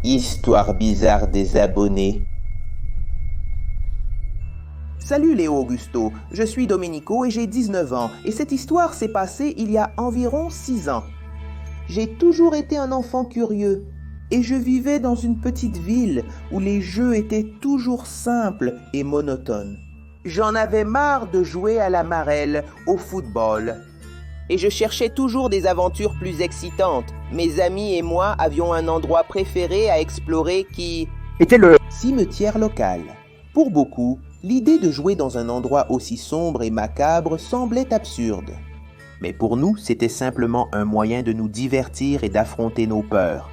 Histoire bizarre des abonnés. Salut Léo Augusto, je suis Domenico et j'ai 19 ans et cette histoire s'est passée il y a environ 6 ans. J'ai toujours été un enfant curieux et je vivais dans une petite ville où les jeux étaient toujours simples et monotones. J'en avais marre de jouer à la marelle, au football. Et je cherchais toujours des aventures plus excitantes. Mes amis et moi avions un endroit préféré à explorer qui était le cimetière local. Pour beaucoup, l'idée de jouer dans un endroit aussi sombre et macabre semblait absurde. Mais pour nous, c'était simplement un moyen de nous divertir et d'affronter nos peurs.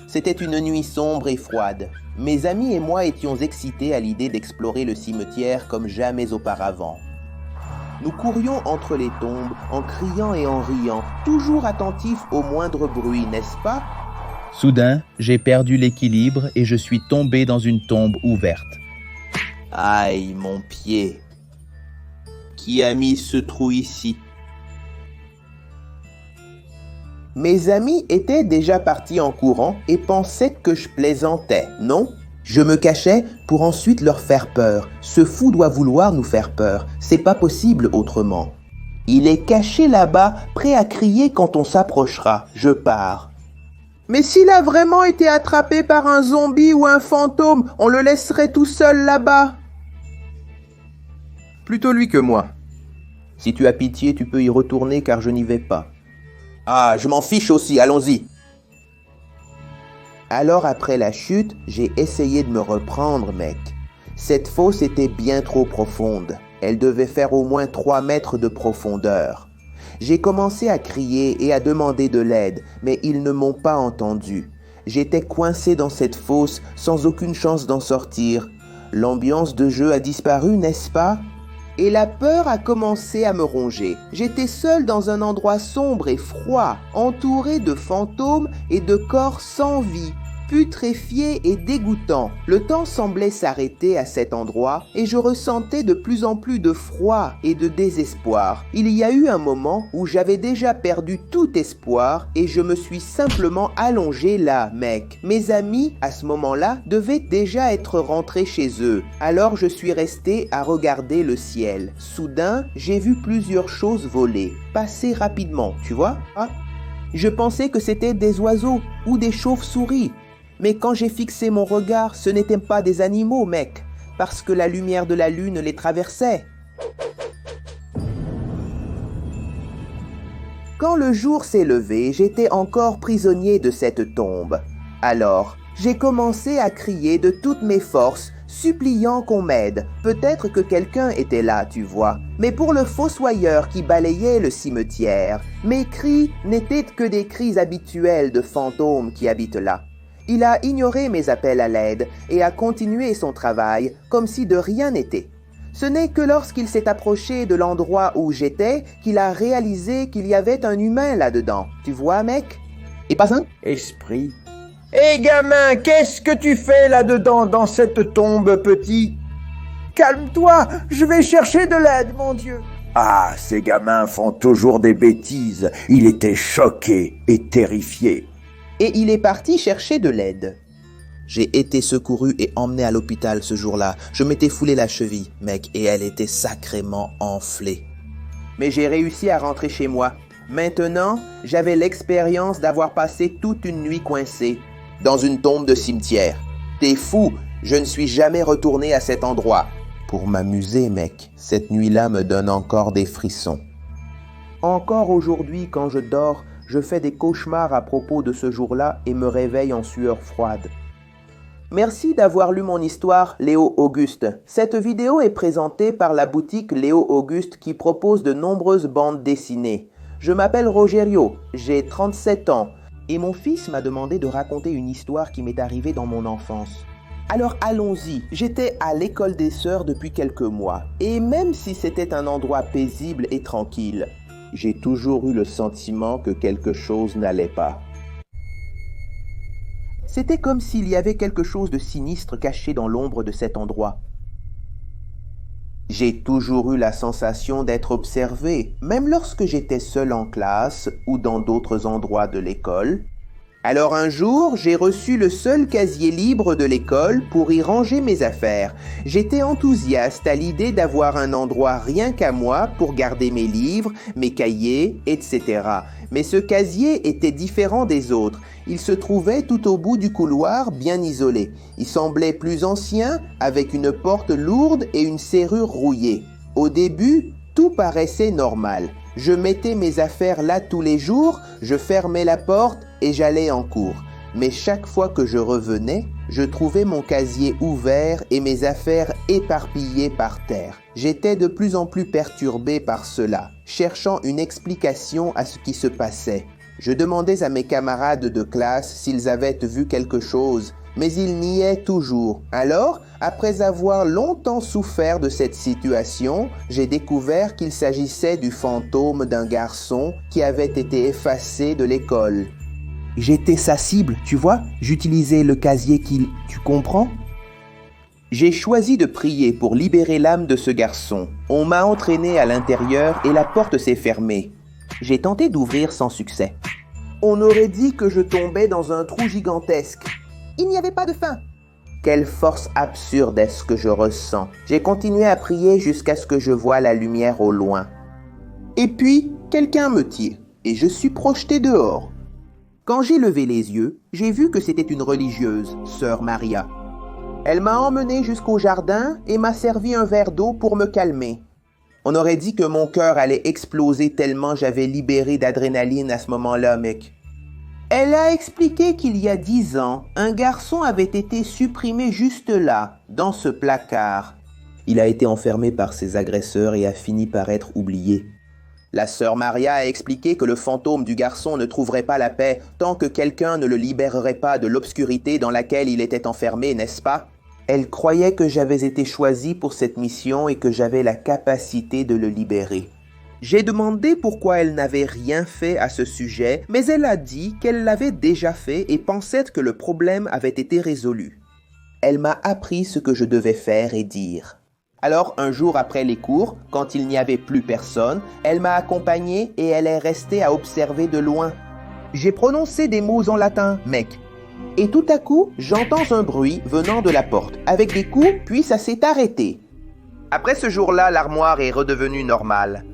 C'était une nuit sombre et froide. Mes amis et moi étions excités à l'idée d'explorer le cimetière comme jamais auparavant. Nous courions entre les tombes en criant et en riant, toujours attentifs au moindre bruit, n'est-ce pas? Soudain, j'ai perdu l'équilibre et je suis tombé dans une tombe ouverte. Aïe, mon pied. Qui a mis ce trou ici? Mes amis étaient déjà partis en courant et pensaient que je plaisantais, non? Je me cachais pour ensuite leur faire peur. Ce fou doit vouloir nous faire peur. C'est pas possible autrement. Il est caché là-bas, prêt à crier quand on s'approchera. Je pars. Mais s'il a vraiment été attrapé par un zombie ou un fantôme, on le laisserait tout seul là-bas. Plutôt lui que moi. Si tu as pitié, tu peux y retourner car je n'y vais pas. Ah, je m'en fiche aussi, allons-y. Alors après la chute, j'ai essayé de me reprendre, mec. Cette fosse était bien trop profonde. Elle devait faire au moins 3 mètres de profondeur. J'ai commencé à crier et à demander de l'aide, mais ils ne m'ont pas entendu. J'étais coincé dans cette fosse sans aucune chance d'en sortir. L'ambiance de jeu a disparu, n'est-ce pas? Et la peur a commencé à me ronger. J'étais seul dans un endroit sombre et froid, entouré de fantômes et de corps sans vie, putréfiés et dégoûtants. Le temps semblait s'arrêter à cet endroit et je ressentais de plus en plus de froid et de désespoir. Il y a eu un moment où j'avais déjà perdu tout espoir et je me suis simplement allongé là, mec. Mes amis, à ce moment-là, devaient déjà être rentrés chez eux. Alors je suis resté à regarder le ciel. Soudain, j'ai vu plusieurs choses voler, passer rapidement, tu vois? Je pensais que c'était des oiseaux ou des chauves-souris. Mais quand j'ai fixé mon regard, ce n'étaient pas des animaux, mec, parce que la lumière de la lune les traversait. Quand le jour s'est levé, j'étais encore prisonnier de cette tombe. Alors, j'ai commencé à crier de toutes mes forces, suppliant qu'on m'aide. Peut-être que quelqu'un était là, tu vois. Mais pour le fossoyeur qui balayait le cimetière, mes cris n'étaient que des cris habituels de fantômes qui habitent là. Il a ignoré mes appels à l'aide et a continué son travail comme si de rien n'était. Ce n'est que lorsqu'il s'est approché de l'endroit où j'étais qu'il a réalisé qu'il y avait un humain là-dedans. Tu vois, mec? Et pas un esprit. Hé gamin, qu'est-ce que tu fais là-dedans dans cette tombe, petit? Calme-toi, je vais chercher de l'aide, mon Dieu. Ah, ces gamins font toujours des bêtises. Il était choqué et terrifié. Et il est parti chercher de l'aide. J'ai été secouru et emmené à l'hôpital ce jour-là. Je m'étais foulé la cheville, mec, et elle était sacrément enflée. Mais j'ai réussi à rentrer chez moi. Maintenant, j'avais l'expérience d'avoir passé toute une nuit coincé dans une tombe de cimetière. T'es fou, je ne suis jamais retourné à cet endroit. Pour m'amuser, mec, cette nuit-là me donne encore des frissons. Encore aujourd'hui, quand je dors, je fais des cauchemars à propos de ce jour-là et me réveille en sueur froide. Merci d'avoir lu mon histoire, Léo Auguste. Cette vidéo est présentée par la boutique Léo Auguste qui propose de nombreuses bandes dessinées. Je m'appelle Rogerio, j'ai 37 ans et mon fils m'a demandé de raconter une histoire qui m'est arrivée dans mon enfance. Alors allons-y, j'étais à l'école des sœurs depuis quelques mois et même si c'était un endroit paisible et tranquille, j'ai toujours eu le sentiment que quelque chose n'allait pas. C'était comme s'il y avait quelque chose de sinistre caché dans l'ombre de cet endroit. J'ai toujours eu la sensation d'être observé, même lorsque j'étais seul en classe ou dans d'autres endroits de l'école. Alors un jour, j'ai reçu le seul casier libre de l'école pour y ranger mes affaires. J'étais enthousiaste à l'idée d'avoir un endroit rien qu'à moi pour garder mes livres, mes cahiers, etc. Mais ce casier était différent des autres. Il se trouvait tout au bout du couloir, bien isolé. Il semblait plus ancien, avec une porte lourde et une serrure rouillée. Au début, tout paraissait normal. Je mettais mes affaires là tous les jours, je fermais la porte et j'allais en cours. Mais chaque fois que je revenais, je trouvais mon casier ouvert et mes affaires éparpillées par terre. J'étais de plus en plus perturbé par cela, cherchant une explication à ce qui se passait. Je demandais à mes camarades de classe s'ils avaient vu quelque chose, mais ils niaient toujours. Alors, après avoir longtemps souffert de cette situation, j'ai découvert qu'il s'agissait du fantôme d'un garçon qui avait été effacé de l'école. J'étais sa cible, tu vois? J'utilisais le casier qu'il... Tu comprends? J'ai choisi de prier pour libérer l'âme de ce garçon. On m'a entraîné à l'intérieur et la porte s'est fermée. J'ai tenté d'ouvrir sans succès. On aurait dit que je tombais dans un trou gigantesque. Il n'y avait pas de fin. Quelle force absurde est-ce que je ressens. J'ai continué à prier jusqu'à ce que je voie la lumière au loin. Et puis, quelqu'un me tire et je suis projeté dehors. Quand j'ai levé les yeux, j'ai vu que c'était une religieuse, sœur Maria. Elle m'a emmené jusqu'au jardin et m'a servi un verre d'eau pour me calmer. On aurait dit que mon cœur allait exploser tellement j'avais libéré d'adrénaline à ce moment-là, mec. Elle a expliqué qu'il y a 10 ans, un garçon avait été supprimé juste là, dans ce placard. Il a été enfermé par ses agresseurs et a fini par être oublié. La sœur Maria a expliqué que le fantôme du garçon ne trouverait pas la paix tant que quelqu'un ne le libérerait pas de l'obscurité dans laquelle il était enfermé, n'est-ce pas? Elle croyait que j'avais été choisi pour cette mission et que j'avais la capacité de le libérer. J'ai demandé pourquoi elle n'avait rien fait à ce sujet, mais elle a dit qu'elle l'avait déjà fait et pensait que le problème avait été résolu. Elle m'a appris ce que je devais faire et dire. Alors, un jour après les cours, quand il n'y avait plus personne, elle m'a accompagné et elle est restée à observer de loin. J'ai prononcé des mots en latin, mec. Et tout à coup, j'entends un bruit venant de la porte, avec des coups, puis ça s'est arrêté. Après ce jour-là, l'armoire est redevenue normale.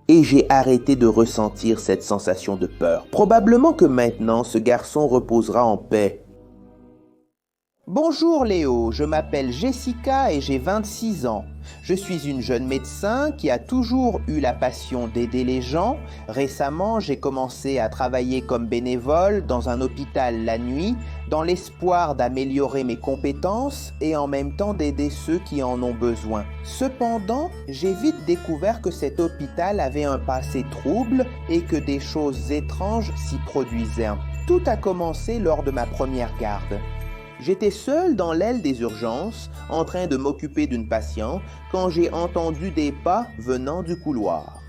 Et j'ai arrêté de ressentir cette sensation de peur. Probablement que maintenant, ce garçon reposera en paix. Bonjour Léo, je m'appelle Jessica et j'ai 26 ans. Je suis une jeune médecin qui a toujours eu la passion d'aider les gens. Récemment, j'ai commencé à travailler comme bénévole dans un hôpital la nuit, dans l'espoir d'améliorer mes compétences et en même temps d'aider ceux qui en ont besoin. Cependant, j'ai vite découvert que cet hôpital avait un passé trouble et que des choses étranges s'y produisaient. Tout a commencé lors de ma première garde. J'étais seul dans l'aile des urgences, en train de m'occuper d'une patiente, quand j'ai entendu des pas venant du couloir.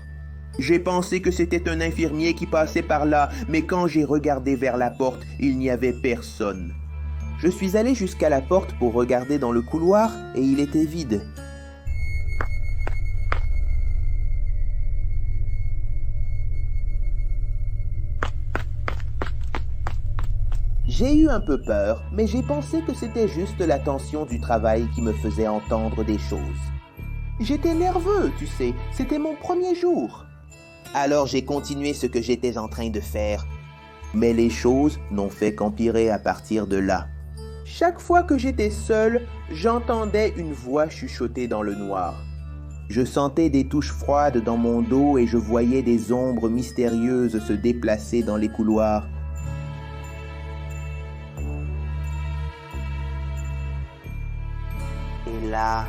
J'ai pensé que c'était un infirmier qui passait par là, mais quand j'ai regardé vers la porte, il n'y avait personne. Je suis allé jusqu'à la porte pour regarder dans le couloir et il était vide. J'ai eu un peu peur, mais j'ai pensé que c'était juste la tension du travail qui me faisait entendre des choses. J'étais nerveux, tu sais, c'était mon premier jour. Alors j'ai continué ce que j'étais en train de faire. Mais les choses n'ont fait qu'empirer à partir de là. Chaque fois que j'étais seul, j'entendais une voix chuchoter dans le noir. Je sentais des touches froides dans mon dos et je voyais des ombres mystérieuses se déplacer dans les couloirs. Et là...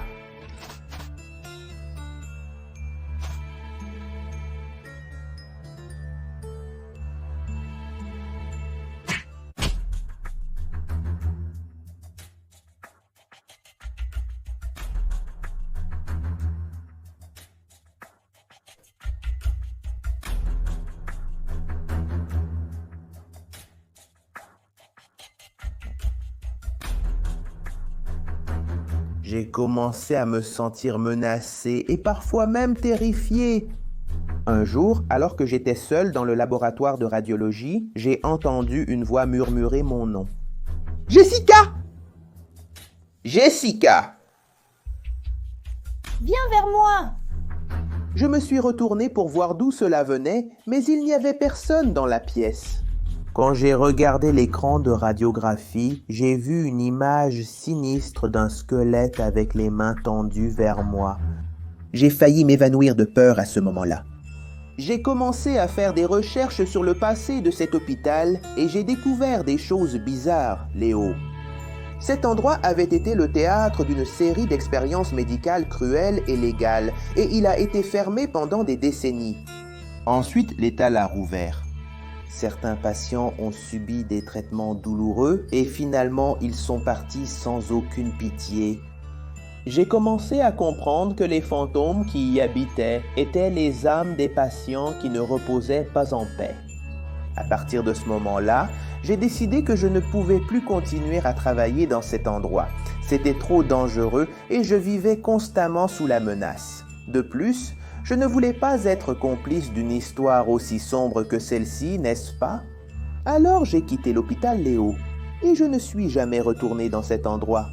J'ai commencé à me sentir menacé et parfois même terrifié. Un jour, alors que j'étais seul dans le laboratoire de radiologie, j'ai entendu une voix murmurer mon nom. « Jessica! Jessica! Viens vers moi! » Je me suis retourné pour voir d'où cela venait, mais il n'y avait personne dans la pièce. Quand j'ai regardé l'écran de radiographie, j'ai vu une image sinistre d'un squelette avec les mains tendues vers moi. J'ai failli m'évanouir de peur à ce moment-là. J'ai commencé à faire des recherches sur le passé de cet hôpital et j'ai découvert des choses bizarres, Léo. Cet endroit avait été le théâtre d'une série d'expériences médicales cruelles et légales et il a été fermé pendant des décennies. Ensuite, l'État l'a rouvert. Certains patients ont subi des traitements douloureux et finalement ils sont partis sans aucune pitié. J'ai commencé à comprendre que les fantômes qui y habitaient étaient les âmes des patients qui ne reposaient pas en paix. À partir de ce moment-là, j'ai décidé que je ne pouvais plus continuer à travailler dans cet endroit. C'était trop dangereux et je vivais constamment sous la menace. De plus, je ne voulais pas être complice d'une histoire aussi sombre que celle-ci, n'est-ce pas? Alors j'ai quitté l'hôpital Léo et je ne suis jamais retourné dans cet endroit.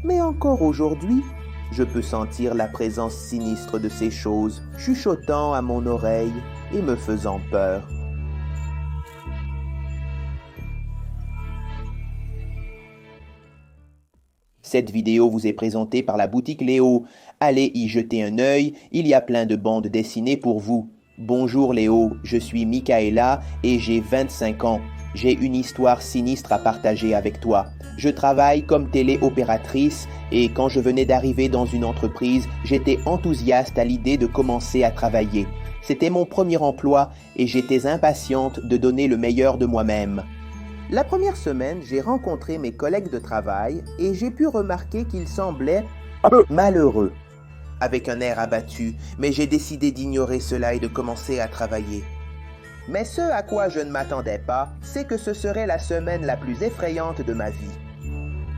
Mais encore aujourd'hui, je peux sentir la présence sinistre de ces choses chuchotant à mon oreille et me faisant peur. Cette vidéo vous est présentée par la boutique Léo. Allez y jeter un œil, il y a plein de bandes dessinées pour vous. Bonjour Léo, je suis Michaela et j'ai 25 ans. J'ai une histoire sinistre à partager avec toi. Je travaille comme téléopératrice et quand je venais d'arriver dans une entreprise, j'étais enthousiaste à l'idée de commencer à travailler. C'était mon premier emploi et j'étais impatiente de donner le meilleur de moi-même. La première semaine, j'ai rencontré mes collègues de travail et j'ai pu remarquer qu'ils semblaient malheureux, avec un air abattu, mais j'ai décidé d'ignorer cela et de commencer à travailler. Mais ce à quoi je ne m'attendais pas, c'est que ce serait la semaine la plus effrayante de ma vie.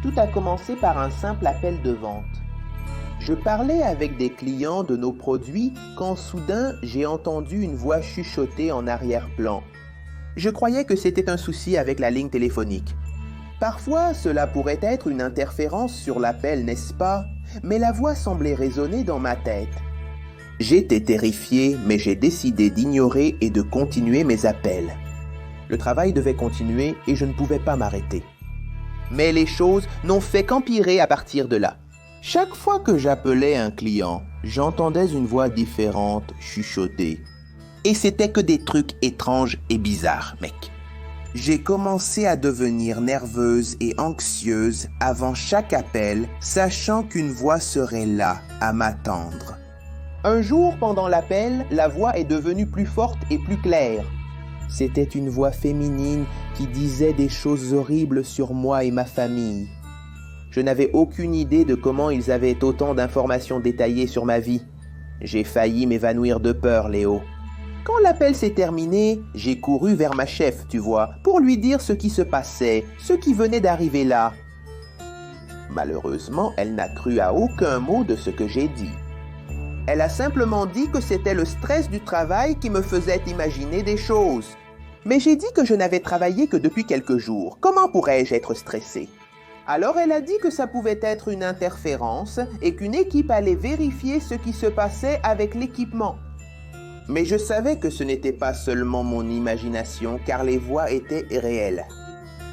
Tout a commencé par un simple appel de vente. Je parlais avec des clients de nos produits quand soudain j'ai entendu une voix chuchoter en arrière-plan. Je croyais que c'était un souci avec la ligne téléphonique. Parfois, cela pourrait être une interférence sur l'appel, n'est-ce pas? Mais la voix semblait résonner dans ma tête. J'étais terrifié, mais j'ai décidé d'ignorer et de continuer mes appels. Le travail devait continuer et je ne pouvais pas m'arrêter. Mais les choses n'ont fait qu'empirer à partir de là. Chaque fois que j'appelais un client, j'entendais une voix différente chuchoter. Et c'était que des trucs étranges et bizarres, mec. J'ai commencé à devenir nerveuse et anxieuse avant chaque appel, sachant qu'une voix serait là, à m'attendre. Un jour, pendant l'appel, la voix est devenue plus forte et plus claire. C'était une voix féminine qui disait des choses horribles sur moi et ma famille. Je n'avais aucune idée de comment ils avaient autant d'informations détaillées sur ma vie. J'ai failli m'évanouir de peur, Léo. Quand l'appel s'est terminé, j'ai couru vers ma chef, tu vois, pour lui dire ce qui se passait, ce qui venait d'arriver là. Malheureusement, elle n'a cru à aucun mot de ce que j'ai dit. Elle a simplement dit que c'était le stress du travail qui me faisait imaginer des choses. Mais j'ai dit que je n'avais travaillé que depuis quelques jours. Comment pourrais-je être stressé? Alors elle a dit que ça pouvait être une interférence et qu'une équipe allait vérifier ce qui se passait avec l'équipement. Mais je savais que ce n'était pas seulement mon imagination car les voix étaient réelles.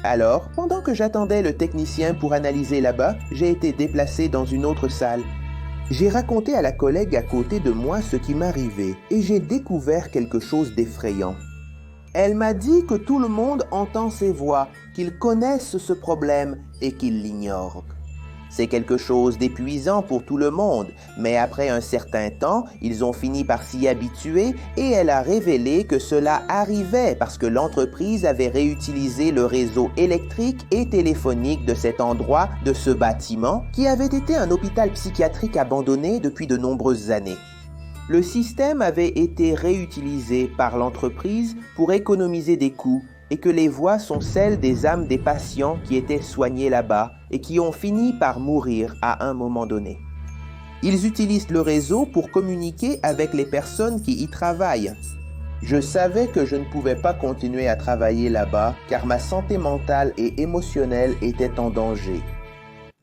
Alors, pendant que j'attendais le technicien pour analyser là-bas, j'ai été déplacé dans une autre salle. J'ai raconté à la collègue à côté de moi ce qui m'arrivait et j'ai découvert quelque chose d'effrayant. Elle m'a dit que tout le monde entend ces voix, qu'ils connaissent ce problème et qu'ils l'ignorent. C'est quelque chose d'épuisant pour tout le monde, mais après un certain temps, ils ont fini par s'y habituer et elle a révélé que cela arrivait parce que l'entreprise avait réutilisé le réseau électrique et téléphonique de cet endroit, de ce bâtiment, qui avait été un hôpital psychiatrique abandonné depuis de nombreuses années. Le système avait été réutilisé par l'entreprise pour économiser des coûts et que les voix sont celles des âmes des patients qui étaient soignés là-bas et qui ont fini par mourir à un moment donné. Ils utilisent le réseau pour communiquer avec les personnes qui y travaillent. Je savais que je ne pouvais pas continuer à travailler là-bas car ma santé mentale et émotionnelle était en danger.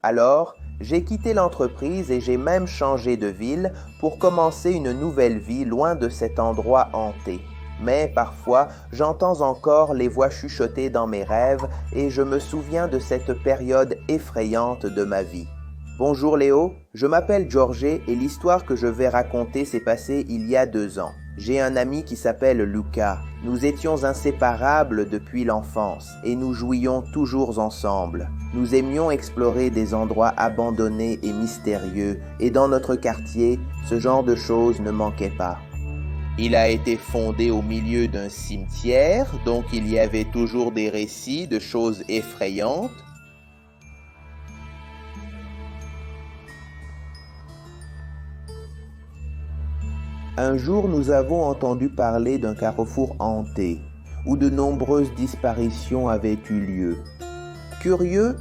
Alors, j'ai quitté l'entreprise et j'ai même changé de ville pour commencer une nouvelle vie loin de cet endroit hanté. Mais parfois, j'entends encore les voix chuchoter dans mes rêves et je me souviens de cette période effrayante de ma vie. Bonjour Léo, je m'appelle Georgie et l'histoire que je vais raconter s'est passée il y a 2 ans. J'ai un ami qui s'appelle Lucas. Nous étions inséparables depuis l'enfance et nous jouions toujours ensemble. Nous aimions explorer des endroits abandonnés et mystérieux et dans notre quartier, ce genre de choses ne manquait pas. Il a été fondé au milieu d'un cimetière, donc il y avait toujours des récits de choses effrayantes. Un jour, nous avons entendu parler d'un carrefour hanté, où de nombreuses disparitions avaient eu lieu. Curieux,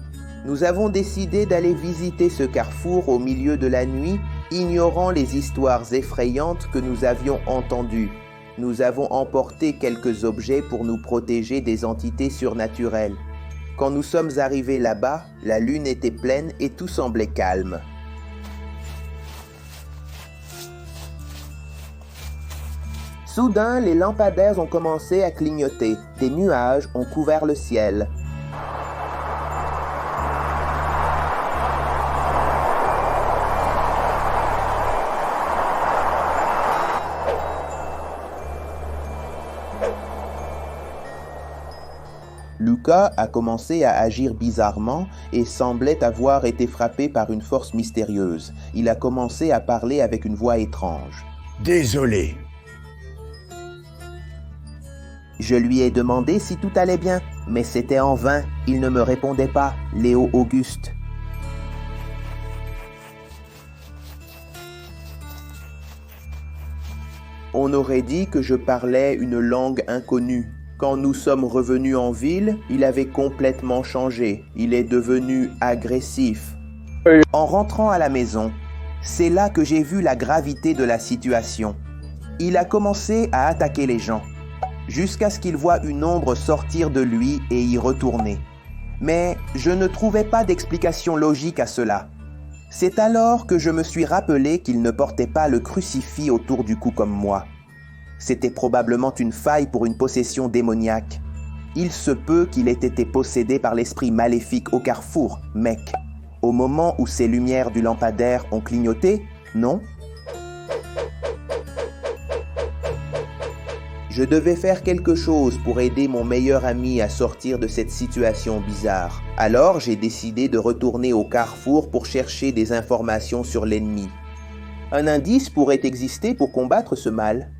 nous avons décidé d'aller visiter ce carrefour au milieu de la nuit, ignorant les histoires effrayantes que nous avions entendues. Nous avons emporté quelques objets pour nous protéger des entités surnaturelles. Quand nous sommes arrivés là-bas, la lune était pleine et tout semblait calme. Soudain, les lampadaires ont commencé à clignoter. Des nuages ont couvert le ciel. Lucas a commencé à agir bizarrement et semblait avoir été frappé par une force mystérieuse. Il a commencé à parler avec une voix étrange. Désolé. Je lui ai demandé si tout allait bien, mais c'était en vain. Il ne me répondait pas, Léo Auguste. On aurait dit que je parlais une langue inconnue. Quand nous sommes revenus en ville, il avait complètement changé. Il est devenu agressif. En rentrant à la maison, c'est là que j'ai vu la gravité de la situation. Il a commencé à attaquer les gens, jusqu'à ce qu'il voie une ombre sortir de lui et y retourner. Mais je ne trouvais pas d'explication logique à cela. C'est alors que je me suis rappelé qu'il ne portait pas le crucifix autour du cou comme moi. C'était probablement une faille pour une possession démoniaque. Il se peut qu'il ait été possédé par l'esprit maléfique au carrefour, mec. Au moment où ces lumières du lampadaire ont clignoté, non? Je devais faire quelque chose pour aider mon meilleur ami à sortir de cette situation bizarre. Alors, j'ai décidé de retourner au carrefour pour chercher des informations sur l'ennemi. Un indice pourrait exister pour combattre ce mal.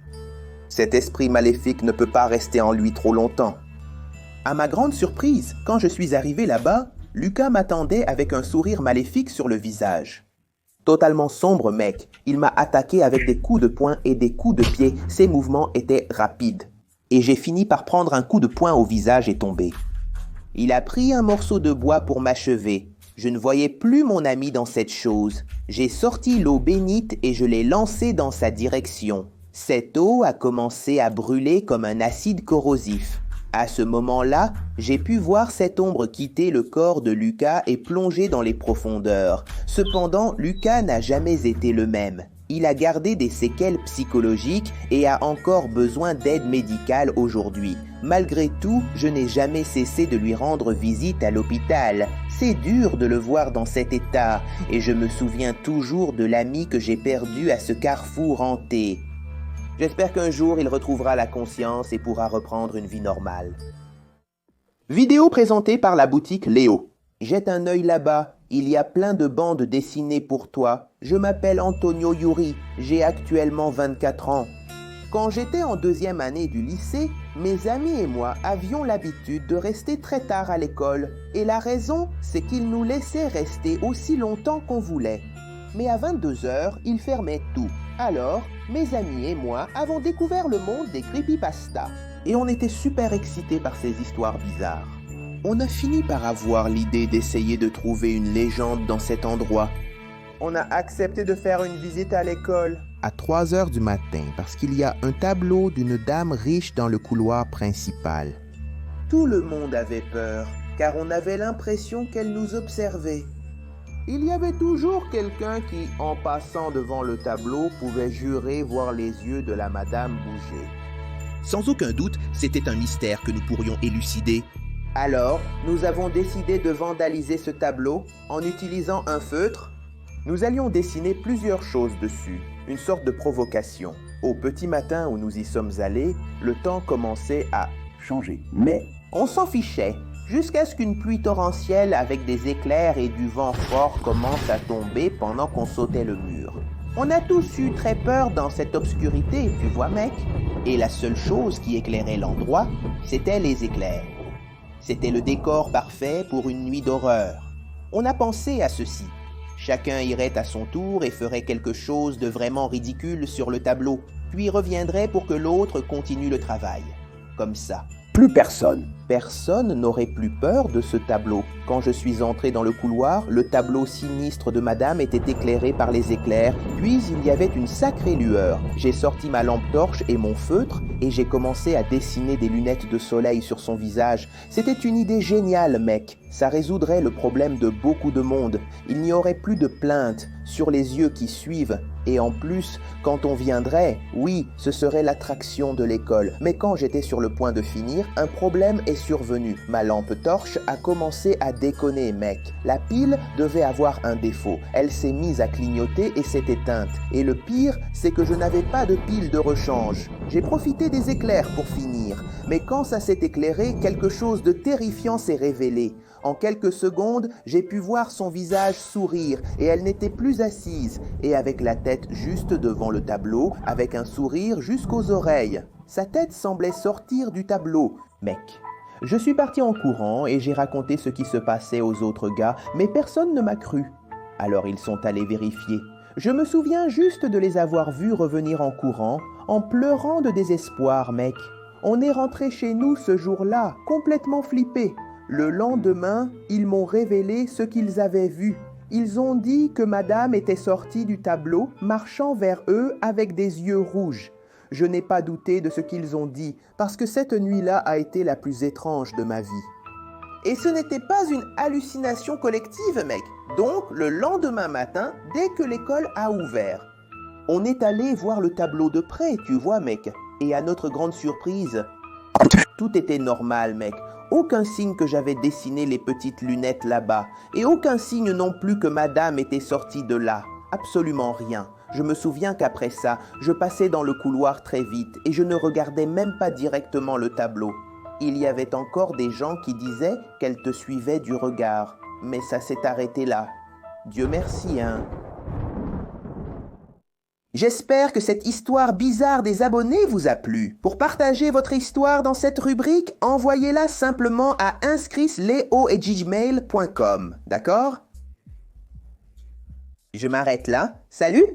Cet esprit maléfique ne peut pas rester en lui trop longtemps. À ma grande surprise, quand je suis arrivé là-bas, Lucas m'attendait avec un sourire maléfique sur le visage. Totalement sombre, mec. Il m'a attaqué avec des coups de poing et des coups de pied. Ses mouvements étaient rapides. Et j'ai fini par prendre un coup de poing au visage et tomber. Il a pris un morceau de bois pour m'achever. Je ne voyais plus mon ami dans cette chose. J'ai sorti l'eau bénite et je l'ai lancée dans sa direction. Cette eau a commencé à brûler comme un acide corrosif. À ce moment-là, j'ai pu voir cette ombre quitter le corps de Lucas et plonger dans les profondeurs. Cependant, Lucas n'a jamais été le même. Il a gardé des séquelles psychologiques et a encore besoin d'aide médicale aujourd'hui. Malgré tout, je n'ai jamais cessé de lui rendre visite à l'hôpital. C'est dur de le voir dans cet état et je me souviens toujours de l'ami que j'ai perdu à ce carrefour hanté. J'espère qu'un jour il retrouvera la conscience et pourra reprendre une vie normale. Vidéo présentée par la boutique Léo. Jette un œil là-bas, il y a plein de bandes dessinées pour toi. Je m'appelle Antonio Yuri, j'ai actuellement 24 ans. Quand j'étais en 2e année du lycée, mes amis et moi avions l'habitude de rester très tard à l'école. Et la raison, c'est qu'ils nous laissaient rester aussi longtemps qu'on voulait. Mais à 22h, ils fermaient tout. Alors, mes amis et moi avons découvert le monde des creepypastas. Et on était super excités par ces histoires bizarres. On a fini par avoir l'idée d'essayer de trouver une légende dans cet endroit. On a accepté de faire une visite à l'école. À 3 heures du matin, parce qu'il y a un tableau d'une dame riche dans le couloir principal. Tout le monde avait peur, car on avait l'impression qu'elle nous observait. Il y avait toujours quelqu'un qui, en passant devant le tableau, pouvait jurer voir les yeux de la madame bouger. Sans aucun doute, c'était un mystère que nous pourrions élucider. Alors, nous avons décidé de vandaliser ce tableau en utilisant un feutre. Nous allions dessiner plusieurs choses dessus, une sorte de provocation. Au petit matin où nous y sommes allés, le temps commençait à changer. Mais on s'en fichait, jusqu'à ce qu'une pluie torrentielle avec des éclairs et du vent fort commence à tomber pendant qu'on sautait le mur. On a tous eu très peur dans cette obscurité, tu vois, mec. Et la seule chose qui éclairait l'endroit, c'était les éclairs. C'était le décor parfait pour une nuit d'horreur. On a pensé à ceci. Chacun irait à son tour et ferait quelque chose de vraiment ridicule sur le tableau, puis reviendrait pour que l'autre continue le travail. Comme ça. plus personne. Personne n'aurait plus peur de ce tableau. Quand je suis entré dans le couloir, le tableau sinistre de madame était éclairé par les éclairs, puis il y avait une sacrée lueur. J'ai sorti ma lampe torche et mon feutre, et j'ai commencé à dessiner des lunettes de soleil sur son visage. C'était une idée géniale, mec. Ça résoudrait le problème de beaucoup de monde. Il n'y aurait plus de plaintes sur les yeux qui suivent. Et en plus, quand on viendrait, oui, ce serait l'attraction de l'école. Mais quand j'étais sur le point de finir, un problème est survenu. Ma lampe torche a commencé à déconner, mec. La pile devait avoir un défaut. Elle s'est mise à clignoter et s'est éteinte. Et le pire, c'est que je n'avais pas de pile de rechange. J'ai profité des éclairs pour finir. Mais quand ça s'est éclairé, quelque chose de terrifiant s'est révélé. En quelques secondes, j'ai pu voir son visage sourire et elle n'était plus assise et avec la tête juste devant le tableau, avec un sourire jusqu'aux oreilles. Sa tête semblait sortir du tableau. Mec, je suis parti en courant et j'ai raconté ce qui se passait aux autres gars, mais personne ne m'a cru. Alors ils sont allés vérifier. Je me souviens juste de les avoir vus revenir en courant, en pleurant de désespoir, mec. On est rentré chez nous ce jour-là, complètement flippés. Le lendemain, ils m'ont révélé ce qu'ils avaient vu. Ils ont dit que madame était sortie du tableau, marchant vers eux avec des yeux rouges. Je n'ai pas douté de ce qu'ils ont dit, parce que cette nuit-là a été la plus étrange de ma vie. Et ce n'était pas une hallucination collective, mec. Donc, le lendemain matin, dès que l'école a ouvert, on est allé voir le tableau de près, tu vois, mec. Et à notre grande surprise, tout était normal, mec. Aucun signe que j'avais dessiné les petites lunettes là-bas. Et aucun signe non plus que madame était sortie de là. Absolument rien. Je me souviens qu'après ça, je passais dans le couloir très vite et je ne regardais même pas directement le tableau. Il y avait encore des gens qui disaient qu'elle te suivait du regard. Mais ça s'est arrêté là. Dieu merci, hein. J'espère que cette histoire bizarre des abonnés vous a plu. Pour partager votre histoire dans cette rubrique, envoyez-la simplement à inscrisleo@gmail.com. D'accord? Je m'arrête là. Salut!